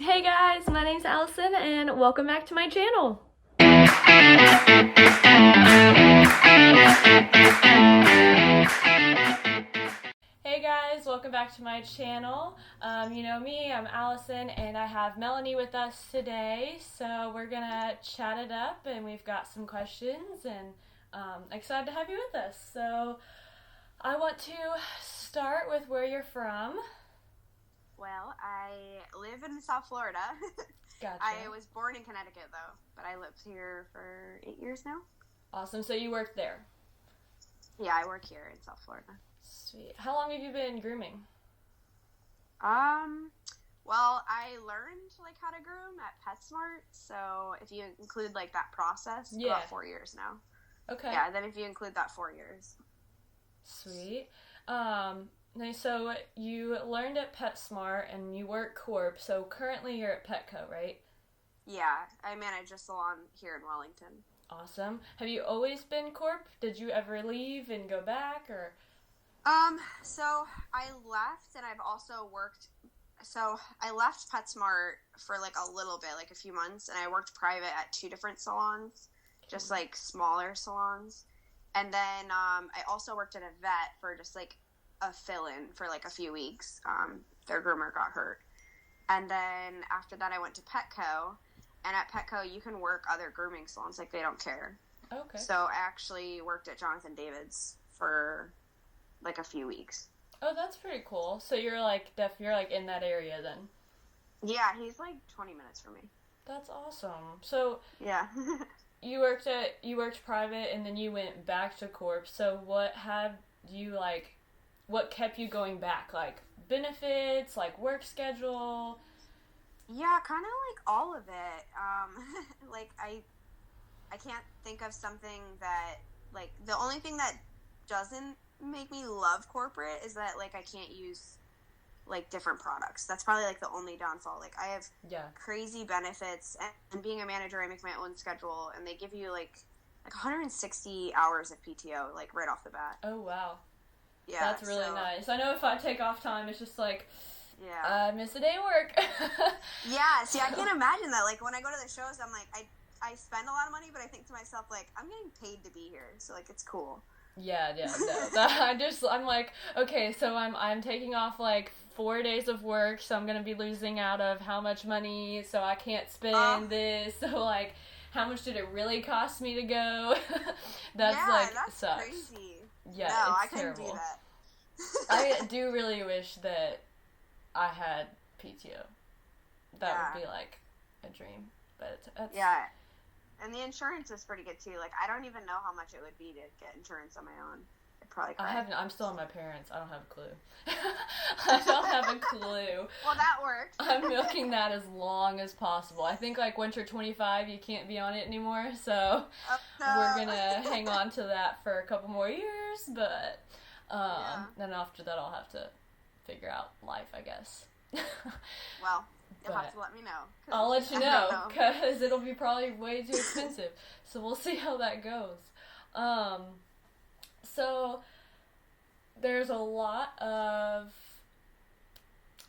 Hey guys, my name's Allison and welcome back to my channel. Hey guys, welcome back to my channel. You know me, I'm Allison and I have Melanie with us today. So we're gonna chat it up and we've got some questions and excited to have you with us. So I want to start with where you're from. Well, I live in South Florida. Gotcha. I was born in Connecticut, though, but I lived here for 8 years now. Awesome. So you worked there? Yeah, I work here in South Florida. Sweet. How long have you been grooming? Well, I learned, how to groom at PetSmart, so if you include, that process, about 4 years now. Okay. Yeah, then if you include that, 4 years. Sweet. So you learned at PetSmart and you work Corp, so currently you're at Petco, right? Yeah, I manage a salon here in Wellington. Awesome. Have you always been Corp? Did you ever leave and go back, or? So I left and I've also worked, so I left PetSmart for, a little bit, a few months, and I worked private at 2 different salons, just, smaller salons. And then, I also worked at a vet for just, a fill-in for a few weeks. Their groomer got hurt. And then after that I went to Petco, and at Petco you can work other grooming salons, they don't care. Okay. So I actually worked at Jonathan David's for a few weeks. Oh, that's pretty cool. So you're you're in that area then. Yeah, he's 20 minutes from me. That's awesome. So yeah. you worked private and then you went back to Corp. So what had you what kept you going back? Benefits, work schedule? Yeah, kind of all of it. I can't think of something that, the only thing that doesn't make me love corporate is that, I can't use, different products. That's probably, the only downfall. I have crazy benefits, and being a manager, I make my own schedule, and they give you, 160 hours of PTO, right off the bat. Oh, wow. Yeah, that's really nice. I know if I take off time, it's just yeah, I miss a day of work. Yeah, see, I can't imagine that. When I go to the shows, I'm I spend a lot of money, but I think to myself, I'm getting paid to be here, so it's cool. Yeah, no. I'm okay, so I'm taking off 4 days of work, so I'm gonna be losing out of how much money, so I can't spend this. So how much did it really cost me to go? That's sucks. Crazy. Yeah, no, it's I couldn't terrible. do that. I do really wish that I had PTO. That would be a dream, but it's yeah. And the insurance is pretty good too. I don't even know how much it would be to get insurance on my own. I'd probably cry. I'm still on my parents. I don't have a clue. I don't have a clue. Well, that worked. I'm milking that as long as possible. I think once you're 25, you can't be on it anymore. So we're gonna hang on to that for a couple more years. But then after that, I'll have to figure out life, I guess. Well, you'll have to let me know. I'll let you know, because it'll be probably way too expensive. So we'll see how that goes. So there's a lot of,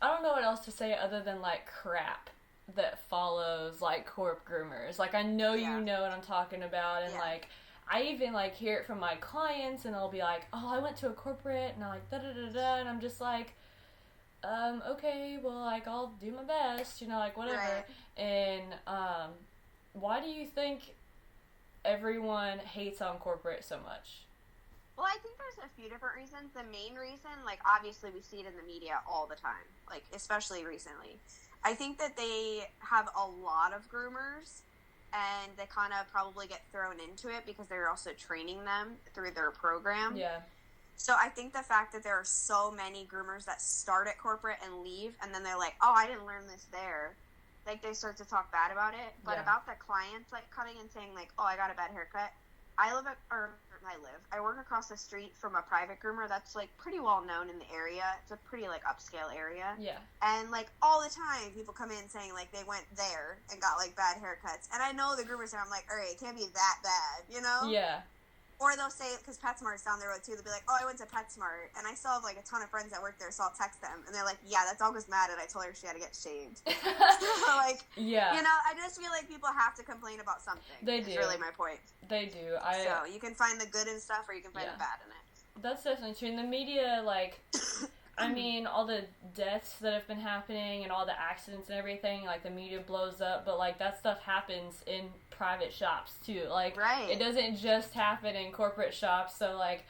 I don't know what else to say other than crap that follows corp groomers. I know you know what I'm talking about, and I even hear it from my clients, and they'll be oh, I went to a corporate, and I'm da da da da, and I'm just okay, well, I'll do my best, whatever. Right. And, why do you think everyone hates on corporate so much? Well, I think there's a few different reasons. The main reason, obviously we see it in the media all the time, especially recently. I think that they have a lot of groomers, and they kind of probably get thrown into it because they're also training them through their program. Yeah. So I think the fact that there are so many groomers that start at corporate and leave, and then they're oh, I didn't learn this there. They start to talk bad about it. But about the clients, coming and saying, oh, I got a bad haircut. I work across the street from a private groomer that's, pretty well known in the area. It's a pretty, upscale area. Yeah. And, all the time, people come in saying, they went there and got, bad haircuts. And I know the groomers, and I'm all right, it can't be that bad, you know? Yeah. Or they'll say, because PetSmart's down the road too, they'll be oh, I went to PetSmart, and I still have a ton of friends that work there, so I'll text them, and they're yeah, that's August mad, and I told her she had to get shaved. So, like, yeah. you know, I just feel like people have to complain about something. They do. Is really my point. They do. So you can find the good in stuff, or you can find the bad in it. That's definitely true. In the media, like, I mean, all the deaths that have been happening and all the accidents and everything, like, the media blows up, but, like, that stuff happens in private shops, too. Like, it doesn't just happen in corporate shops, so, like,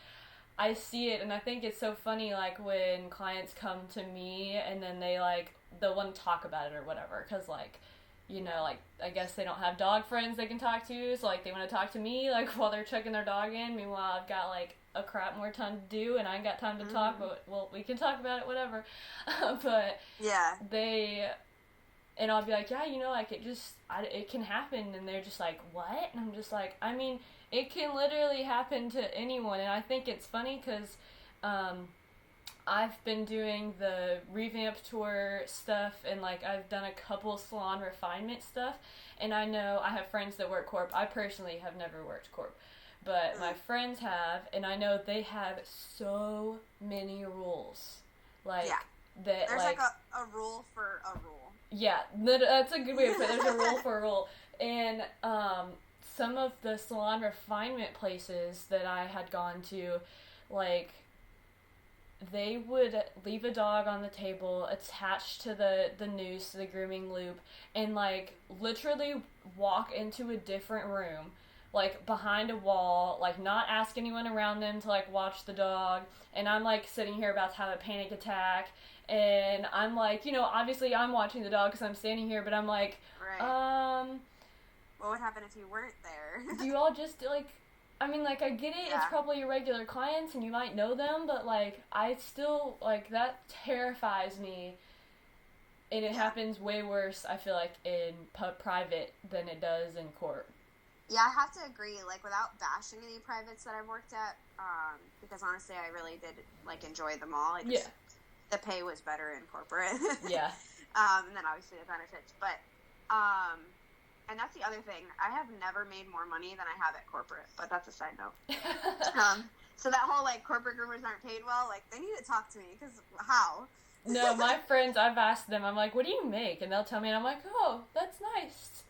I see it, and I think it's so funny, like, when clients come to me, and then they'll want to talk about it or whatever, because, like, you know, like, I guess they don't have dog friends they can talk to, so, like, they want to talk to me, like, while they're checking their dog in. Meanwhile, I've got, like, a crap more time to do, and I ain't got time to talk, but, well, we can talk about it, whatever. But, and I'll be like, yeah, you know, like, it can happen, and they're just like, what? And I'm just like, I mean, it can literally happen to anyone, and I think it's funny, because, I've been doing the revamp tour stuff, and, like, I've done a couple salon refinement stuff, and I know I have friends that work corp. I personally have never worked corp, but my friends have, and I know they have so many rules. Like, that, there's, like a rule for a rule. Yeah, that's a good way to put it. There's a rule for a rule. And, some of the salon refinement places that I had gone to, like, they would leave a dog on the table attached to the noose, the grooming loop, and, like, literally walk into a different room, like, behind a wall, like, not ask anyone around them to, like, watch the dog, and I'm, like, sitting here about to have a panic attack, and I'm, like, you know, obviously I'm watching the dog because I'm standing here, but I'm, like, what would happen if you weren't there? Do you all just, like, I mean, like, I get it, it's probably your regular clients, and you might know them, but, like, I still, like, that terrifies me, and it happens way worse, I feel like, in private than it does in court. Yeah, I have to agree, like, without bashing any privates that I've worked at, because honestly, I really did, like, enjoy them all. Like, the pay was better in corporate. And then obviously the benefits, but, and that's the other thing. I have never made more money than I have at corporate, but that's a side note. So that whole, like, corporate groomers aren't paid well, like, they need to talk to me, because how? No, my friends, I've asked them, I'm like, what do you make? And they'll tell me, and I'm like, oh, that's nice.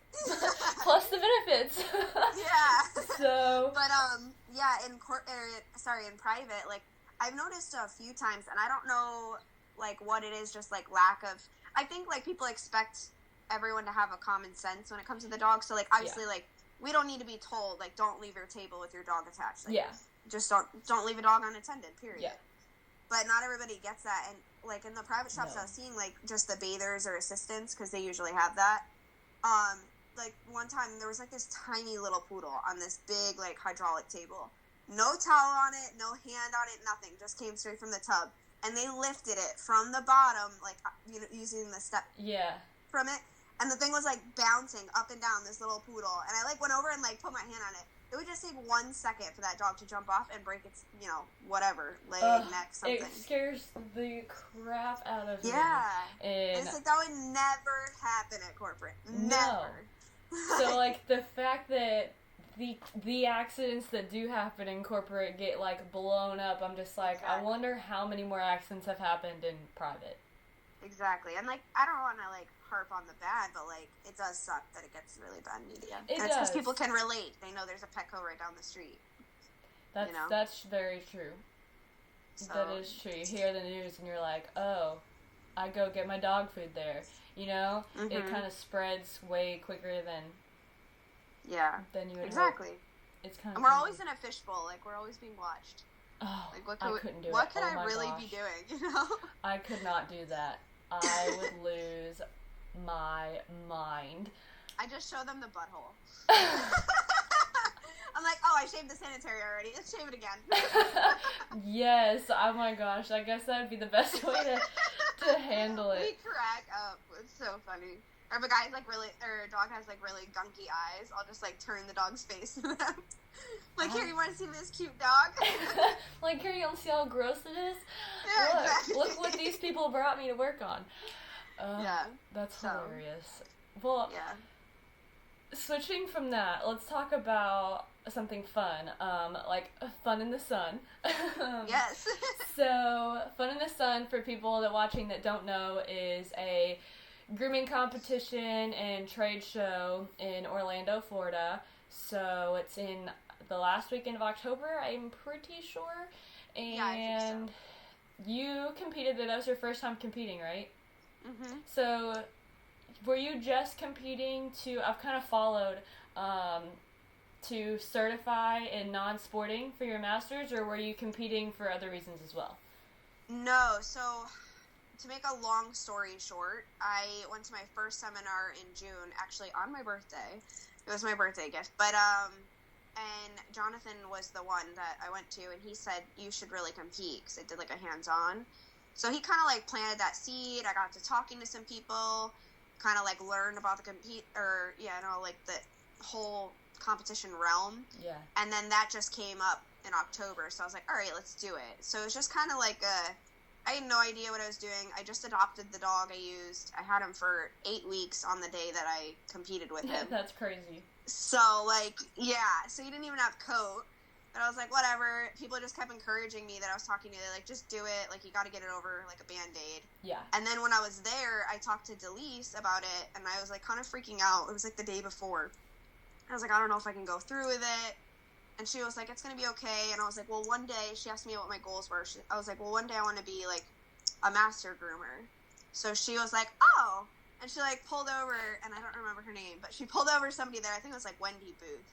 Plus the benefits. So. But, in private, like, I've noticed a few times, and I don't know, like, what it is, just, like, lack of, I think, like, people expect everyone to have a common sense when it comes to the dog, so, like, obviously, like, we don't need to be told, like, don't leave your table with your dog attached. Like, just don't leave a dog unattended, period. But not everybody gets that, and, like, in the private shops I was seeing, like, just the bathers or assistants, because they usually have that, like, one time there was, like, this tiny little poodle on this big, like, hydraulic table. No towel on it, no hand on it, nothing, just came straight from the tub, and they lifted it from the bottom, like, you know, using the step from it, and the thing was, like, bouncing up and down, this little poodle, and I, like, went over and, like, put my hand on it. It would just take 1 second for that dog to jump off and break its, you know, whatever, leg, neck, something. It scares the crap out of me. And it's like, that would never happen at corporate. Never. So, like, the fact that the accidents that do happen in corporate get, like, blown up, I'm just like, I wonder how many more accidents have happened in private. Exactly. And, like, I don't want to, like, harp on the bad, but, like, it does suck that it gets really bad in media. It does. Because people can relate. They know there's a Petco right down the street. That's very true. So, that is true. You hear the news and you're like, oh, I go get my dog food there. You know? It kind of spreads way quicker than you would hope. It's kind of and we're always in a fishbowl. Like, we're always being watched. Oh, like, I couldn't do it. What could I really be doing, you know? I could not do that. I would lose my mind. I just show them the butthole. I'm like, oh, I shaved the sanitary already. Let's shave it again. Yes. Oh my gosh. I guess that would be the best way to handle it. We crack up. It's so funny. Or if a guy's like really, or a dog has like really gunky eyes, I'll just like turn the dog's face to them. Like, here, you want to see this cute dog? Like, here, you want to see how gross it is? Yeah, exactly. Look what these people brought me to work on. That's hilarious. Well, switching from that, let's talk about something fun. Like, Fun in the Sun. Yes. So, Fun in the Sun, for people that watching that don't know, is a grooming competition and trade show in Orlando, Florida. So it's in the last weekend of October, I'm pretty sure. And yeah, I think so. You competed there. That was your first time competing, right? Mm-hmm. So were you just competing I've kind of followed to certify in non-sporting for your masters, or were you competing for other reasons as well? No, so to make a long story short, I went to my first seminar in June, actually on my birthday. It was my birthday gift, but and Jonathan was the one that I went to, and he said you should really compete because I did like a hands-on. So he kind of like planted that seed. I got to talking to some people, kind of like learned about the like the whole competition realm. Yeah. And then that just came up in October, so I was like, all right, let's do it. So it was just kind of like I had no idea what I was doing. I just adopted the dog I used. I had him for 8 weeks on the day that I competed with him. That's crazy. So, like, yeah. So he didn't even have coat. But I was like, whatever. People just kept encouraging me that I was talking to. They're like, just do it. Like, you got to get it over, like, a Band-Aid. Yeah. And then when I was there, I talked to Delise about it, and I was, like, kind of freaking out. It was, like, the day before. I was like, I don't know if I can go through with it. And she was like, it's going to be okay. And I was like, well, one day, she asked me what my goals were. I was like, well, one day I want to be, like, a master groomer. So she was like, oh. And she, like, pulled over, and I don't remember her name, but she pulled over somebody there. I think it was, like, Wendy Booth.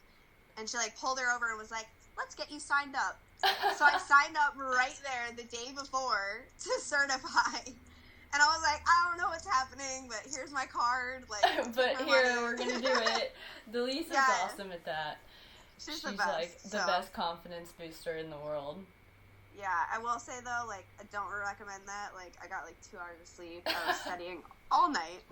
And she, like, pulled her over and was like, let's get you signed up. So I signed up right there the day before to certify. And I was like, I don't know what's happening, but here's my card. Like, but here, we're going to do it. Delise is awesome at that. She's the best. Like, the best confidence booster in the world. Yeah, I will say, though, like, I don't recommend that. Like, I got, like, 2 hours of sleep. I was studying all night.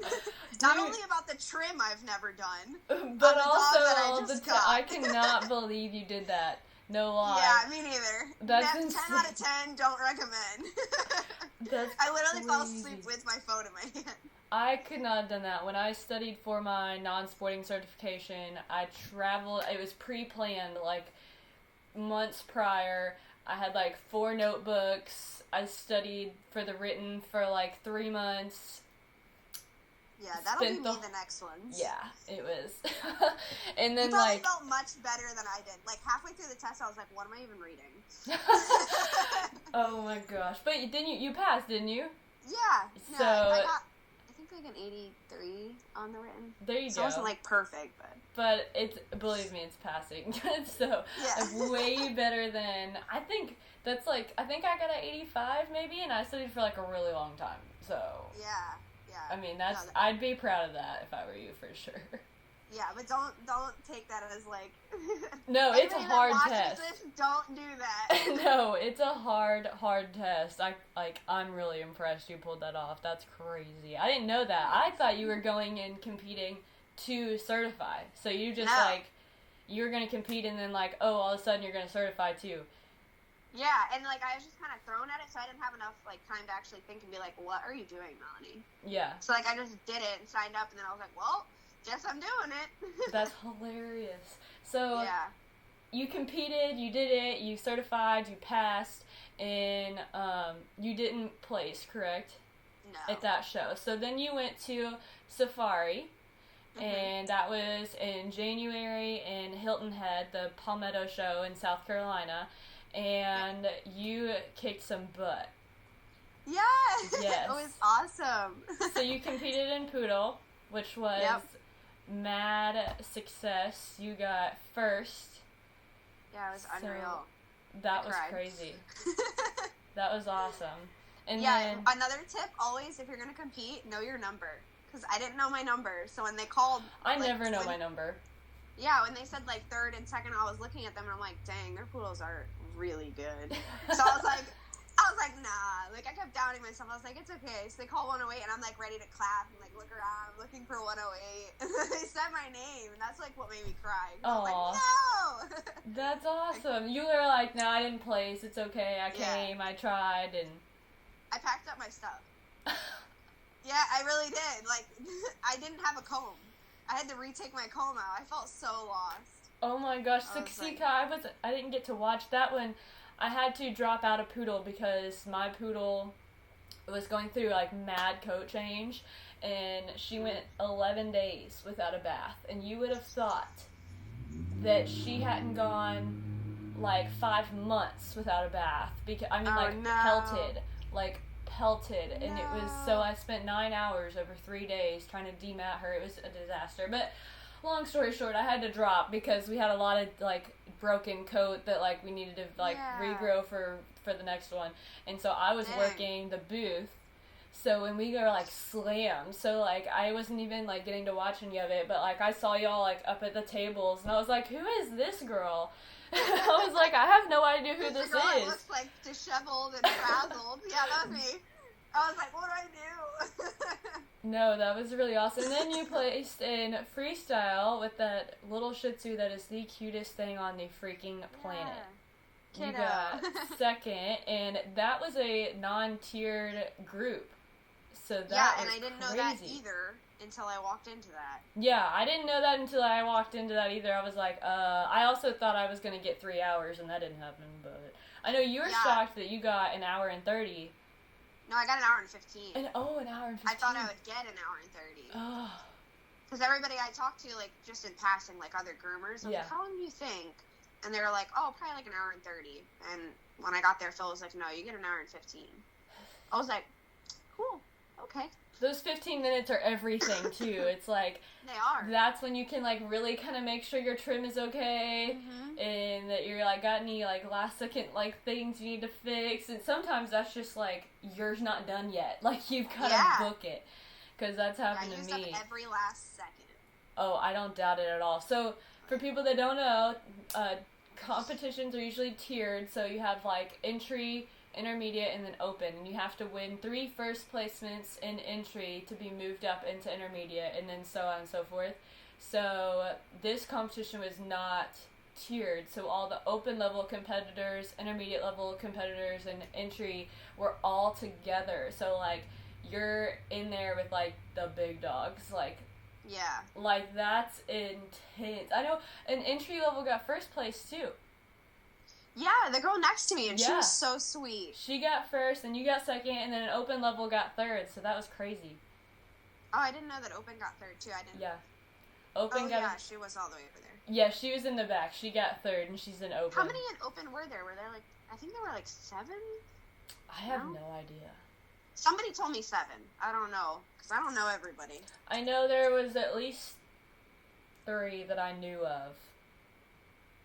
Not only about the trim I've never done, but also I cannot believe you did that. No lie. Yeah, me neither. That's 10 insane. out of 10, don't recommend. That's I literally fell crazy. asleep with my phone in my hand. I could not have done that. When I studied for my non-sporting certification, I traveled. It was pre-planned, like, months prior. I had, like, 4 notebooks. I studied for the written for, like, 3 months. Yeah, that'll be me the next ones. Yeah, it was. And then, you probably like, felt much better than I did. Like, halfway through the test, I was like, what am I even reading? Oh, my gosh. But you passed, didn't you? Yeah. So, I got, I think, like, an 83 on the written. There you go. So it wasn't, like, perfect, but... But believe me, it's passing. So, like, way better than, I think I got an 85 maybe, and I studied for, like, a really long time. So, yeah. I mean, I'd be proud of that if I were you, for sure. Yeah, but don't take that as, like... No, it's a hard test. This, don't do that. No, it's a hard test. I'm really impressed you pulled that off. That's crazy. I didn't know that. I thought you were going and competing to certify. So you just, you were going to compete and then, like, oh, all of a sudden you're going to certify too. Yeah, and, like, I was just kind of thrown at it, so I didn't have enough, like, time to actually think and be like, what are you doing, Melanie? Yeah. So, like, I just did it and signed up, and then I was like, well, guess I'm doing it. That's hilarious. So, yeah. You competed, you did it, you certified, you passed, and you didn't place, correct? No. At that show. So then you went to Safari, and that was in January in Hilton Head, the Palmetto show in South Carolina, and you kicked some butt. Yes! Yes. It was awesome. So you competed in Poodle, which was mad success. You got first. Yeah, it was unreal. That was crazy. That was awesome. And then, another tip, always, if you're going to compete, know your number. Because I didn't know my number, so when they called... I never know my number. Yeah, when they said, like, third and second, I was looking at them, and I'm like, dang, their poodles are really good. So I was like, nah. Like, I kept doubting myself. I was like, it's okay. So they call 108, and I'm, like, ready to clap and, like, look around, looking for 108. And they said my name, and that's, like, what made me cry. I was like, no! That's awesome. You were like, no, I didn't place. It's okay. I came. I tried, and... I packed up my stuff. Yeah, I really did. Like, I didn't have a comb. I had to retake my comb out. I felt so lost. Oh my gosh, I didn't get to watch that one. I had to drop out a poodle because my poodle was going through, like, mad coat change, and she went 11 days without a bath. And you would have thought that she hadn't gone like 5 months without a bath. Because pelted. And it was, so I spent 9 hours over 3 days trying to demat her. It was a disaster. But long story short, I had to drop because we had a lot of like broken coat that like we needed to like regrow for the next one. And so I was working the booth. So when we were like slammed, so like I wasn't even like getting to watch any of it, but like I saw y'all like up at the tables, and I was like, who is this girl? I was like, I have no idea who this girl is. Looks like disheveled and frazzled. Yeah, that was me. I was like, what do I do? No, that was really awesome. And then you placed in freestyle with that little Shih Tzu that is the cutest thing on the freaking planet. Yeah. You got second, and that was a non-tiered group. So that was and I didn't know crazy. that either until I walked into that. Yeah, I didn't know that until I walked into that either. I was like, I also thought I was going to get 3 hours, and that didn't happen, but I know you were shocked that you got an hour and 30. No, I got an hour and 15. An hour and 15. I thought I would get an hour and 30. Oh. Because everybody I talked to, like, just in passing, like, other groomers, I was like, how long do you think? And they were like, oh, probably like an hour and 30. And when I got there, Phil was like, no, you get an hour and 15. I was like, cool, okay. Those 15 minutes are everything, too. It's like... They are. That's when you can, like, really kind of make sure your trim is okay, and that you're, like, got any, like, last-second, like, things you need to fix. And sometimes that's just, like, you're not done yet. Like, you've got to book it. Because that's happened to me. I used up every last second. Oh, I don't doubt it at all. So, for people that don't know, competitions are usually tiered. So, you have, like, entry, intermediate, and then open. And you have to win 3 first placements in entry to be moved up into intermediate, and then so on and so forth. So, this competition was not tiered. So, all the open level competitors, intermediate level competitors, and entry were all together. So, like, you're in there with, like, the big dogs. Like, like, that's intense. I know an entry level got first place, too. Yeah, the girl next to me, and she was so sweet. She got first, and you got second, and then an open level got third, so that was crazy. Oh, I didn't know that open got third, too. I didn't. Yeah. Open got... she was all the way over there. Yeah, she was in the back. She got third, and she's in open. How many in open were there? Were there, like, I think there were, like, 7? I have no idea. Somebody told me 7. I don't know, because I don't know everybody. I know there was at least 3 that I knew of.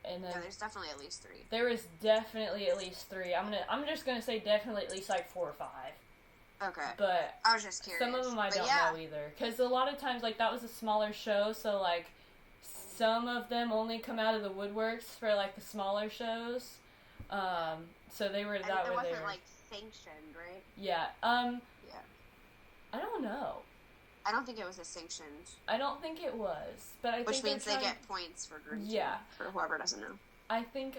And then there's definitely at least 3. There was definitely at least 3. I'm just gonna say definitely at least like 4 or 5. Okay. But I was just curious. Some of them I don't know either, because a lot of times like that was a smaller show, so like some of them only come out of the woodworks for like the smaller shows. So they were that way. It wasn't like sanctioned, right? Yeah. Yeah. I don't know. I don't think it was a sanctioned. I don't think it was, but I think which means they get points for group 2. Yeah. For whoever doesn't know. I think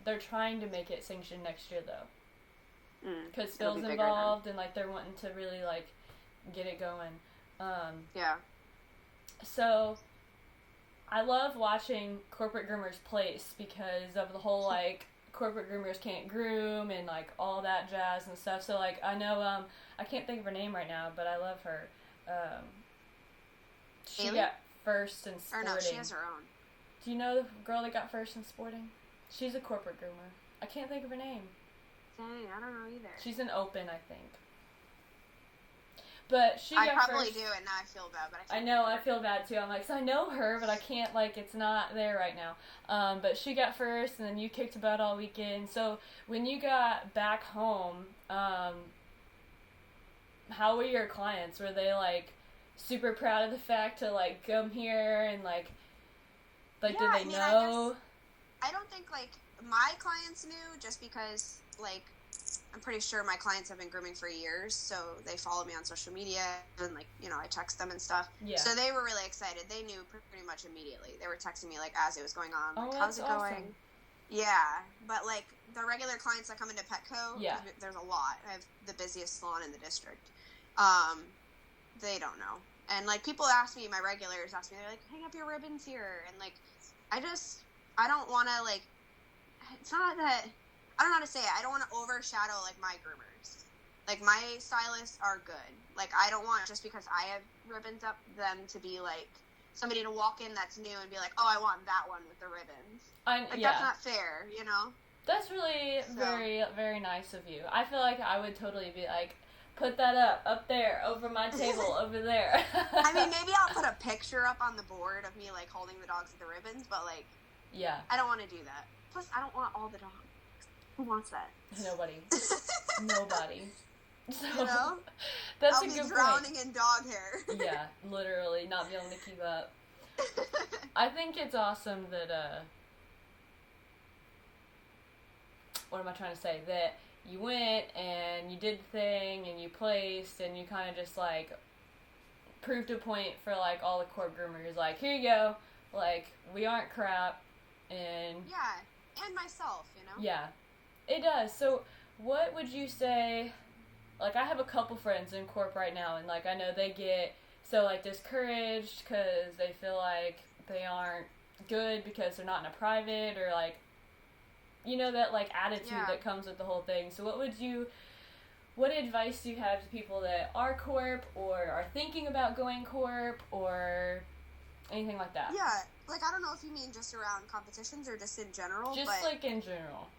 they're trying to make it sanctioned next year though, because Phil's involved and like they're wanting to really like get it going. Yeah. So I love watching corporate groomers place because of the whole like corporate groomers can't groom and like all that jazz and stuff. So like I know I can't think of her name right now, but I love her. She Haley? got first in sporting. Or no, she has her own. Do you know the girl that got first in sporting? She's a corporate groomer. I can't think of her name. Dang, I don't know either. She's an open, I think. But she got first. I probably do, and now I feel bad. But I know, I feel bad too. I'm like, so I know her, but I can't, like, it's not there right now. But she got first, and then you kicked butt all weekend. So when you got back home, how were your clients? Were they, like, super proud of the fact to, like, come here and, like yeah, did they know? I don't think, like, my clients knew just because, like, I'm pretty sure my clients have been grooming for years, so they follow me on social media, and, like, you know, I text them and stuff. Yeah. So they were really excited. They knew pretty much immediately. They were texting me, like, as it was going on. Like, how's it going? Awesome. Yeah, but, like, the regular clients that come into Petco, there's a lot. I have the busiest salon in the district. They don't know. And, like, people ask me, my regulars ask me, they're like, hang up your ribbons here. And, like, I don't want to, like, it's not that, I don't know how to say it. I don't want to overshadow, like, my groomers. Like, my stylists are good. Like, I don't want, just because I have ribbons up, them to be, like, somebody to walk in that's new and be like, oh, I want that one with the ribbons. That's not fair, you know? That's really very, very nice of you. I feel like I would totally be like, put that up there, over my table, over there. I mean, maybe I'll put a picture up on the board of me, like, holding the dogs with the ribbons, but, like, I don't want to do that. Plus, I don't want all the dogs. Who wants that? Nobody. Nobody. So, you know? That's I'll a good point. I'll be drowning in dog hair. Yeah, literally, not be able to keep up. I think it's awesome that, what am I trying to say? That you went and you did the thing and you placed and you kind of just, like, proved a point for, like, all the corp groomers. Like, here you go. Like, we aren't crap. And... yeah, and myself, you know? Yeah, it does. So, what would you say... Like, I have a couple friends in corp right now, and, like, I know they get so, like, discouraged because they feel like they aren't good because they're not in a private, or, like, you know, that, like, attitude that comes with the whole thing. So what advice do you have to people that are corp, or are thinking about going corp, or anything like that? Yeah, like, I don't know if you mean just around competitions or just in general, Just, like, in general.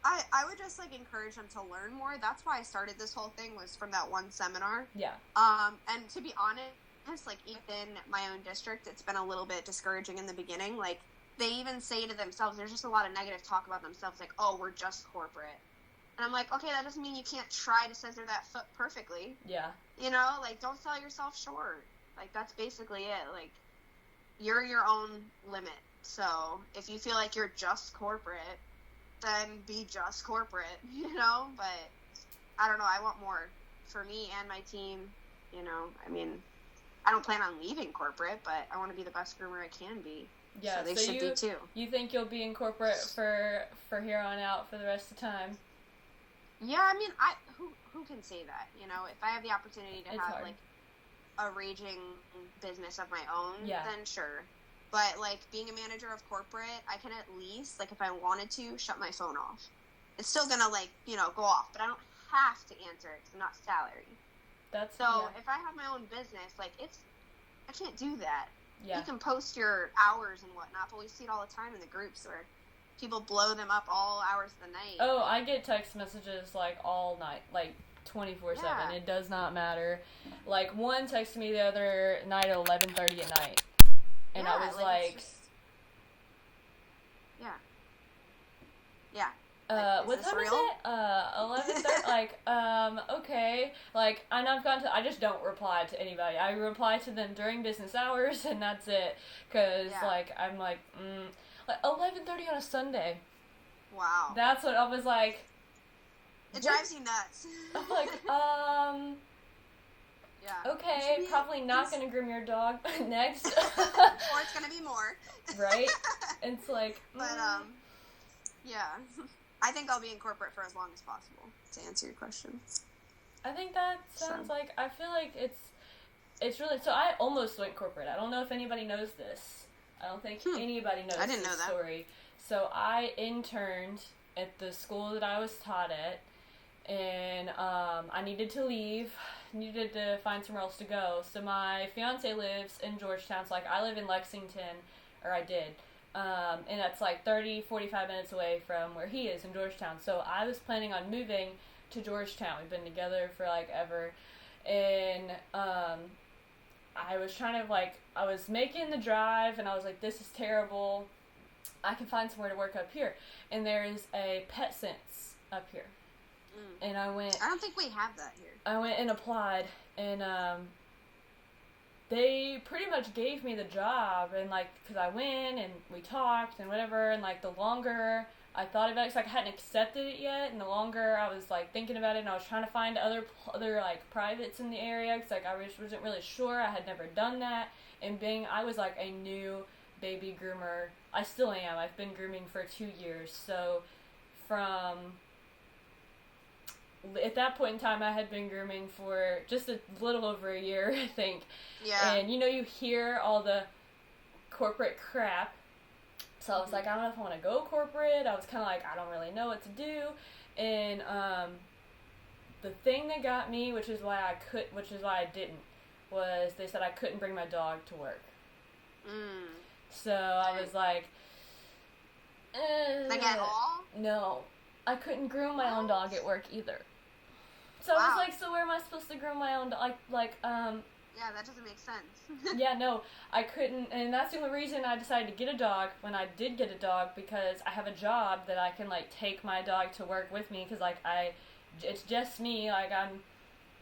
I would just, like, encourage them to learn more. That's why I started this whole thing, was from that one seminar. Yeah. And to be honest, like, even in my own district, it's been a little bit discouraging in the beginning. Like, they even say to themselves, there's just a lot of negative talk about themselves, like, oh, we're just corporate. And I'm like, okay, that doesn't mean you can't try to scissor that foot perfectly. Yeah. You know, like, don't sell yourself short. Like, that's basically it. Like, you're your own limit. So, if you feel like you're just corporate, then be just corporate, you know? But, I don't know, I want more for me and my team, you know? I mean, I don't plan on leaving corporate, but I want to be the best groomer I can be. Yeah, so they should be too. You think you'll be in corporate for here on out for the rest of the time? Yeah, I mean, who can say that, you know? If I have the opportunity to have, hard. Like, a raging business of my own, then sure. But, like, being a manager of corporate, I can at least, like, if I wanted to, shut my phone off. It's still gonna, like, you know, go off, but I don't have to answer it because I'm not salary. If I have my own business, like, I can't do that. Yeah. You can post your hours and whatnot, but we see it all the time in the groups where people blow them up all hours of the night. Oh, I get text messages, like, all night, like, 24/7. Yeah. It does not matter. Like, one texted me the other night at 11:30 at night. And I was like... Yeah. Yeah. What time is it? 11:30? Like, okay. Like, and I just don't reply to anybody. I reply to them during business hours, and that's it. Because, like, I'm like, like, 11:30 on a Sunday. Wow. That's what I was like. It drives you nuts. I'm like, yeah. Okay, probably not gonna groom your dog next. Or it's gonna be more. Right? It's like... But, yeah. I think I'll be in corporate for as long as possible, to answer your question. I think that sounds like... I feel like it's really... So I almost went corporate. I don't know if anybody knows this. I don't think anybody knows this story. So I interned at the school that I was taught at, and I needed to leave, needed to find somewhere else to go. So my fiance lives in Georgetown, so, like, I live in Lexington, or I did, and that's, like, 30-45 minutes away from where he is in Georgetown. So I was planning on moving to Georgetown. We've been together for, like, ever, and I was trying to, like, I was making the drive, and I was like, this is terrible. I can find somewhere to work up here. And there's a Pet Sense up here. And I don't think we have that here. I went and applied, and they pretty much gave me the job, and, like, because I went, and we talked, and whatever, and, like, the longer I thought about it, because, like, I hadn't accepted it yet, and the longer I was, like, thinking about it, and I was trying to find other like, privates in the area, because, like, I wasn't really sure. I had never done that, and I was, like, a new baby groomer. I still am. I've been grooming for 2 years, so from... At that point in time, I had been grooming for just a little over a year, I think. Yeah. And, you know, you hear all the corporate crap. So I was like, I don't know if I want to go corporate. I was kind of like, I don't really know what to do. And the thing that got me, which is why I didn't, was they said I couldn't bring my dog to work. So I was like, like at all? No, I couldn't groom my own dog at work either. So I was like, so where am I supposed to groom my own dog? Yeah, that doesn't make sense. Yeah, no, I couldn't, and that's the only reason I decided to get a dog when I did get a dog, because I have a job that I can, like, take my dog to work with me, because, like, it's just me, like, I'm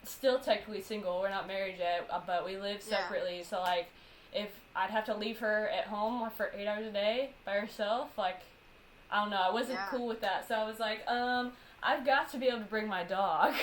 still technically single, we're not married yet, but we live separately, so, like, if I'd have to leave her at home for 8 hours a day by herself, like, I don't know, I wasn't cool with that, so I was like, I've got to be able to bring my dog.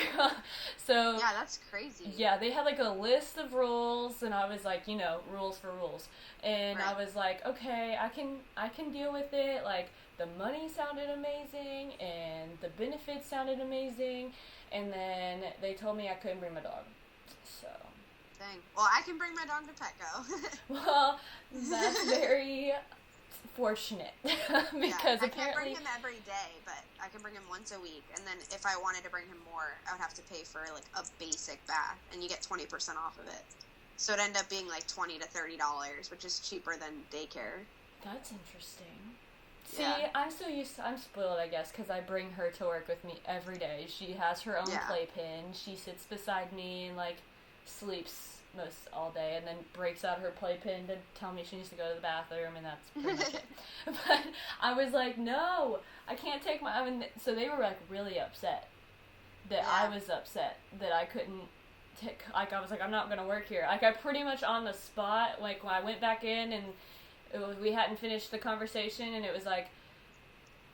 So yeah, that's crazy. Yeah, they had like a list of rules, and I was like, rules for rules. And I was like, okay, I can deal with it. Like, the money sounded amazing, and the benefits sounded amazing, and then they told me I couldn't bring my dog. So. Dang. Well, I can bring my dog to Petco. Well, that's very fortunate because I can't bring apparently him every day, but I can bring him once a week, and then if I wanted to bring him more, I would have to pay for like a basic bath, and you get 20% off of it, so it ended up being like $20 to $30, which is cheaper than daycare. That's interesting. See, I'm spoiled, I guess, because I bring her to work with me every day. She has her own playpen, she sits beside me and like sleeps most all day, and then breaks out her playpen to tell me she needs to go to the bathroom, and that's pretty much it. But I was like, no, I can't take so they were like really upset that I was upset that I couldn't like, I was like, I'm not gonna work here. Like, I pretty much on the spot, like, when I went back in and we hadn't finished the conversation, and it was like,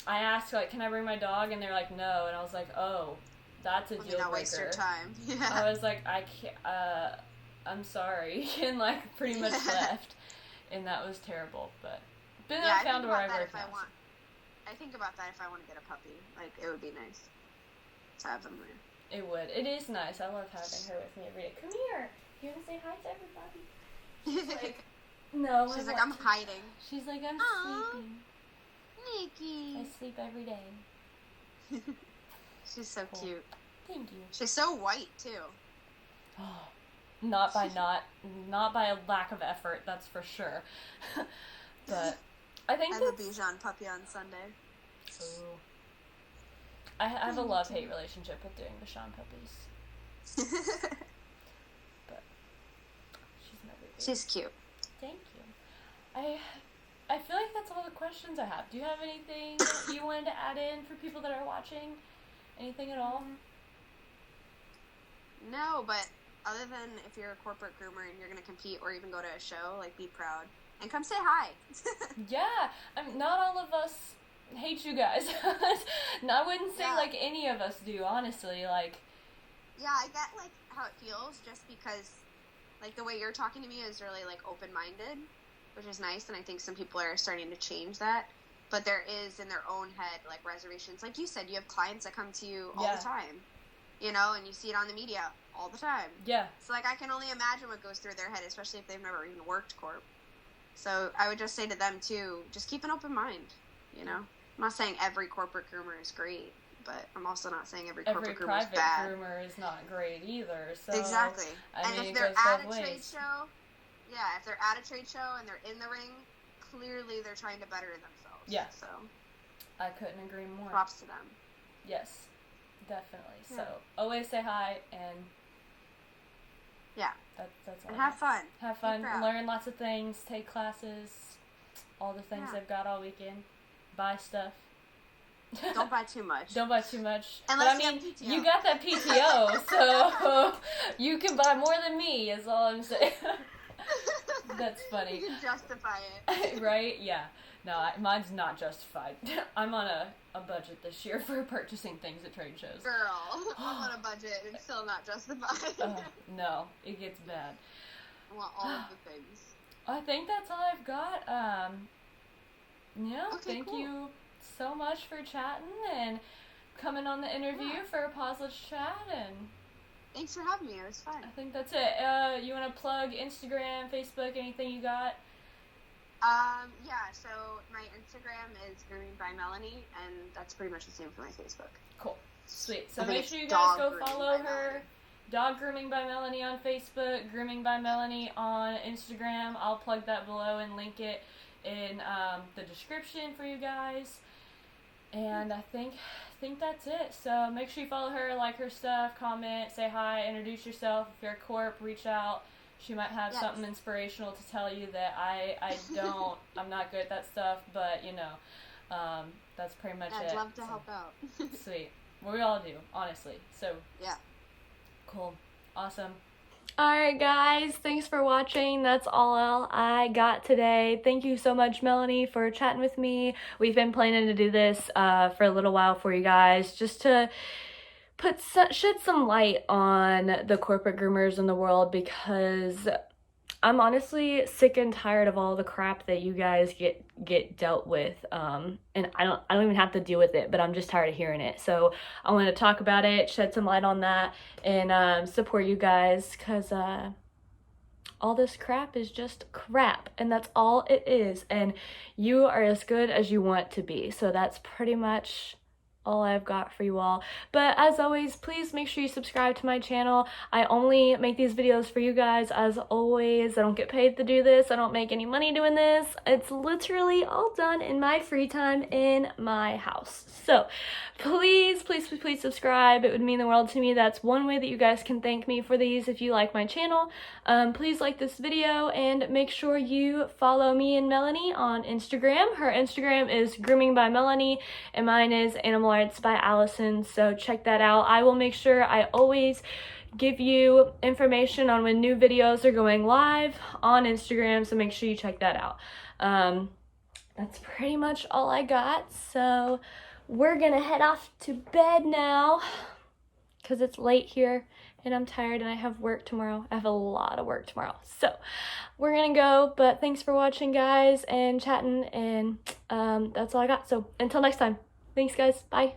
I asked, like, can I bring my dog, and they're like, no, and I was like, oh, that's a deal breaker. Waste your time. I was like, I can't, I'm sorry, and like pretty much left, and that was terrible. But then I found where I work now. I think about that if I want to get a puppy. Like, it would be nice to have them there. It would. It is nice. I love having her with me every day. Come here. You want to say hi to everybody? She's like, no. She's like, I'm hiding. She's like, I'm sleeping. Nikki. I sleep every day. She's so cute. Thank you. She's so white too. Oh. Not by a lack of effort, that's for sure. But I think I have a Bichon puppy on Sunday. Ooh. I have a love-hate relationship with doing Bichon puppies. But she's my baby. She's cute. Thank you. I feel like that's all the questions I have. Do you have anything that you wanted to add in for people that are watching? Anything at all? No, but other than if you're a corporate groomer and you're going to compete or even go to a show, like, be proud. And come say hi. Yeah. I mean, not all of us hate you guys. No, I wouldn't say, like, any of us do, honestly. Like, yeah, I get, like, how it feels just because, like, the way you're talking to me is really, like, open-minded, which is nice, and I think some people are starting to change that. But there is, in their own head, like, reservations. Like you said, you have clients that come to you all the time. You know, and you see it on the media all the time. Yeah. So, like, I can only imagine what goes through their head, especially if they've never even worked corp. So, I would just say to them, too, just keep an open mind, you know? I'm not saying every corporate groomer is great, but I'm also not saying every corporate groomer is bad. Every private groomer is not great either, so... Exactly. I mean, if they're at a trade show, if they're at a trade show and they're in the ring, clearly they're trying to better themselves. Yeah. So... I couldn't agree more. Props to them. Yes. Definitely. Yeah. So, always say hi, and that's all. And have fun. Have fun. Learn lots of things. Take classes. All the things they've got all weekend. Buy stuff. Don't buy too much. Don't buy too much. Unless but, I mean, you got that PTO, so you can buy more than me, is all I'm saying. That's funny. You can justify it. Right? Yeah. No, mine's not justified. I'm on a budget this year for purchasing things at trade shows. Girl, I'm on a budget and still not justified. No, it gets bad. I want all of the things. I think that's all I've got. Thank you so much for chatting and coming on the interview for a Pauseless Chat. And thanks for having me. It was fun. I think that's it. You want to plug Instagram, Facebook, anything you got? So my Instagram is Grooming by Melanie, and that's pretty much the same for my Facebook. Cool. Sweet. So make sure you guys go follow her. Dog Grooming by Melanie on Facebook, Grooming by Melanie on Instagram. I'll plug that below and link it in the description for you guys. And I think that's it. So make sure you follow her, like her stuff, comment, say hi, introduce yourself. If you're a corp, reach out. She might have something inspirational to tell you that I don't. I'm not good at that stuff, but, you know, that's pretty much it. I'd love to help out. Sweet. Well, we all do, honestly. So, yeah. Cool. Awesome. Alright guys, thanks for watching. That's all I got today. Thank you so much, Melanie, for chatting with me. We've been planning to do this for a little while for you guys, just to shed some light on the corporate groomers in the world, because I'm honestly sick and tired of all the crap that you guys get dealt with, and I don't even have to deal with it, but I'm just tired of hearing it. So I want to talk about it, shed some light on that, and support you guys, because all this crap is just crap, and that's all it is, and you are as good as you want to be. So that's pretty much all I've got for you all. But as always, please make sure you subscribe to my channel. I only make these videos for you guys, as always. I don't get paid to do this. I don't make any money doing this. It's literally all done in my free time in my house. So please, please, please, please subscribe. It would mean the world to me. That's one way that you guys can thank me for these if you like my channel. Please like this video, and make sure you follow me and Melanie on Instagram. Her Instagram is Grooming by Melanie, and mine is Animal Arts by Allison, so check that out. I will make sure I always give you information on when new videos are going live on Instagram, so make sure you check that out. That's pretty much all I got, so we're gonna head off to bed now, because it's late here, and I'm tired, and I have work tomorrow. I have a lot of work tomorrow, so we're gonna go, but thanks for watching, guys, and chatting, and that's all I got, so until next time. Thanks, guys. Bye.